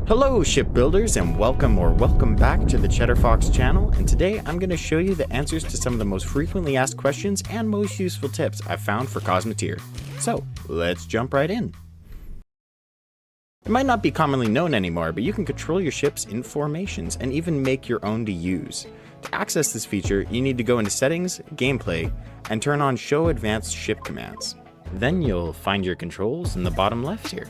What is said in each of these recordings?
Hello shipbuilders, and welcome back to the Cheddar Fox channel, and today I'm going to show you the answers to some of the most frequently asked questions and most useful tips I've found for Cosmoteer. So let's jump right in. It might not be commonly known anymore, but you can control your ships in formations and even make your own to use. To access this feature, you need to go into Settings, Gameplay, and turn on Show Advanced Ship Commands. Then you'll find your controls in the bottom left here.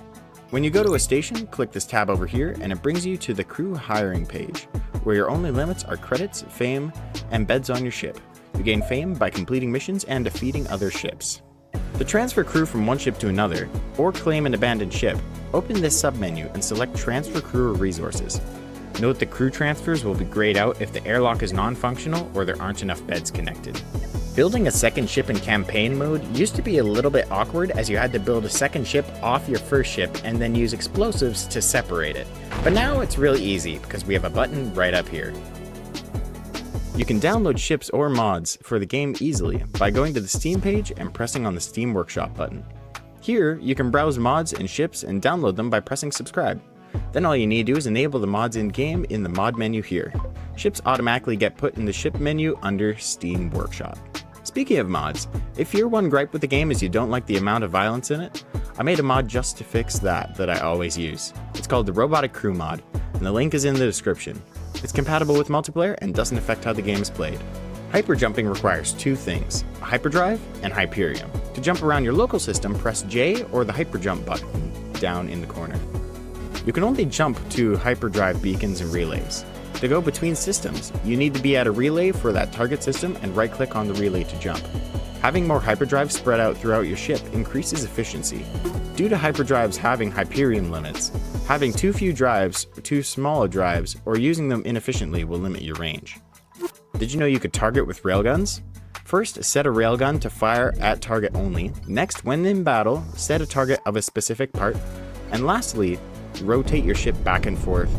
When you go to a station, click this tab over here and it brings you to the crew hiring page, where your only limits are credits, fame, and beds on your ship. You gain fame by completing missions and defeating other ships. To transfer crew from one ship to another, or claim an abandoned ship, open this submenu and select Transfer Crew or Resources. Note that crew transfers will be grayed out if the airlock is non-functional or there aren't enough beds connected. Building a second ship in campaign mode used to be a little bit awkward, as you had to build a second ship off your first ship and then use explosives to separate it. But now it's really easy because we have a button right up here. You can download ships or mods for the game easily by going to the Steam page and pressing on the Steam Workshop button. Here, you can browse mods and ships and download them by pressing subscribe. Then all you need to do is enable the mods in-game in the mod menu here. Ships automatically get put in the ship menu under Steam Workshop. Speaking of mods, if your one gripe with the game is you don't like the amount of violence in it, I made a mod just to fix that I always use. It's called the Robotic Crew mod, and the link is in the description. It's compatible with multiplayer and doesn't affect how the game is played. Hyperjumping requires two things, a hyperdrive and Hyperium. To jump around your local system, press J or the hyperjump button down in the corner. You can only jump to hyperdrive beacons and relays. To go between systems, you need to be at a relay for that target system and right-click on the relay to jump. Having more hyperdrives spread out throughout your ship increases efficiency. Due to hyperdrives having Hyperium limits, having too few drives, too small drives, or using them inefficiently will limit your range. Did you know you could target with railguns? First, set a railgun to fire at target only. Next, when in battle, set a target of a specific part. And lastly, rotate your ship back and forth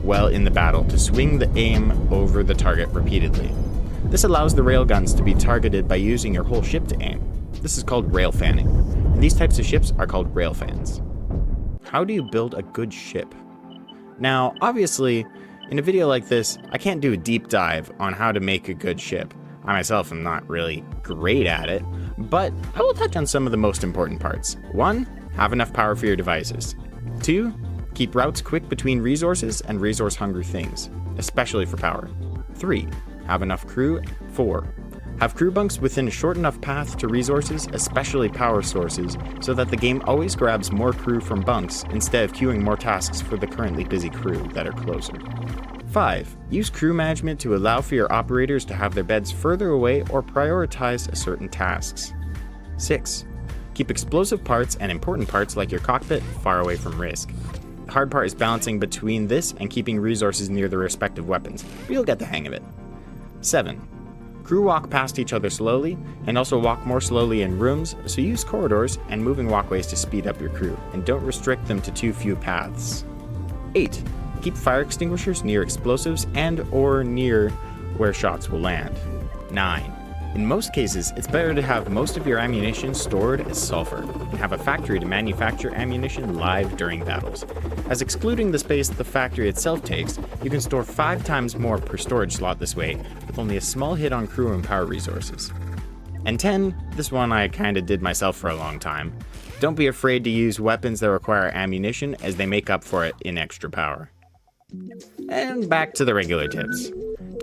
while in the battle to swing the aim over the target repeatedly. This allows the railguns to be targeted by using your whole ship to aim. This is called rail fanning, and these types of ships are called rail fans. How do you build a good ship? Now, obviously, in a video like this, I can't do a deep dive on how to make a good ship. I myself am not really great at it, but I will touch on some of the most important parts. 1. Have enough power for your devices. 2. Keep routes quick between resources and resource-hungry things, especially for power. 3. Have enough crew. 4. Have crew bunks within a short enough path to resources, especially power sources, so that the game always grabs more crew from bunks instead of queuing more tasks for the currently busy crew that are closer. 5. Use crew management to allow for your operators to have their beds further away or prioritize certain tasks. 6. Keep explosive parts and important parts like your cockpit far away from risk. The hard part is balancing between this and keeping resources near the respective weapons, but you'll get the hang of it. 7. Crew walk past each other slowly, and also walk more slowly in rooms, so use corridors and moving walkways to speed up your crew, and don't restrict them to too few paths. 8. Keep fire extinguishers near explosives and or near where shots will land. 9. In most cases, it's better to have most of your ammunition stored as sulfur, and have a factory to manufacture ammunition live during battles. As excluding the space the factory itself takes, you can store 5 times more per storage slot this way, with only a small hit on crew and power resources. And 10, this one I kinda did myself for a long time. Don't be afraid to use weapons that require ammunition, as they make up for it in extra power. And back to the regular tips.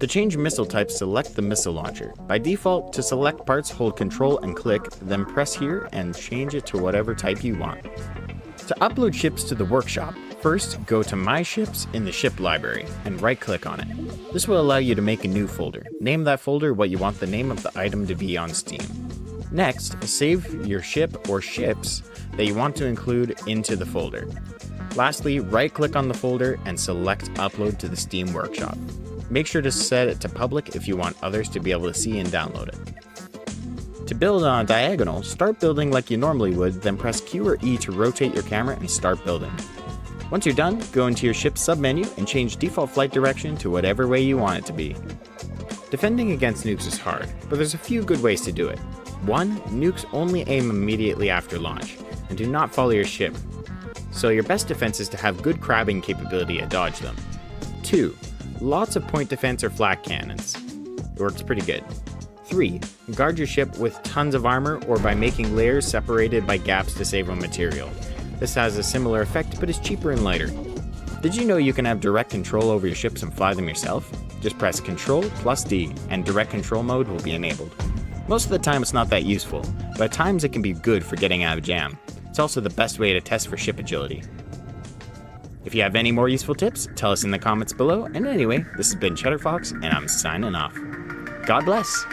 To change missile type, select the missile launcher. By default, to select parts, hold Control and click, then press here and change it to whatever type you want. To upload ships to the workshop, first go to My Ships in the ship library and right-click on it. This will allow you to make a new folder. Name that folder what you want the name of the item to be on Steam. Next, save your ship or ships that you want to include into the folder. Lastly, right-click on the folder and select Upload to the Steam Workshop. Make sure to set it to public if you want others to be able to see and download it. To build on a diagonal, start building like you normally would, then press Q or E to rotate your camera and start building. Once you're done, go into your ship's submenu and change default flight direction to whatever way you want it to be. Defending against nukes is hard, but there's a few good ways to do it. 1. Nukes only aim immediately after launch, and do not follow your ship. so your best defense is to have good crabbing capability to dodge them. 2. Lots of point defense or flak cannons. It works pretty good. 3. Guard your ship with tons of armor or by making layers separated by gaps to save on material. This has a similar effect but is cheaper and lighter. Did you know you can have direct control over your ships and fly them yourself? Just press Ctrl plus D and direct control mode will be enabled. Most of the time it's not that useful, but at times it can be good for getting out of jam. It's also the best way to test for ship agility. If you have any more useful tips, tell us in the comments below, and anyway, this has been Cheddar Fox, and I'm signing off. God bless!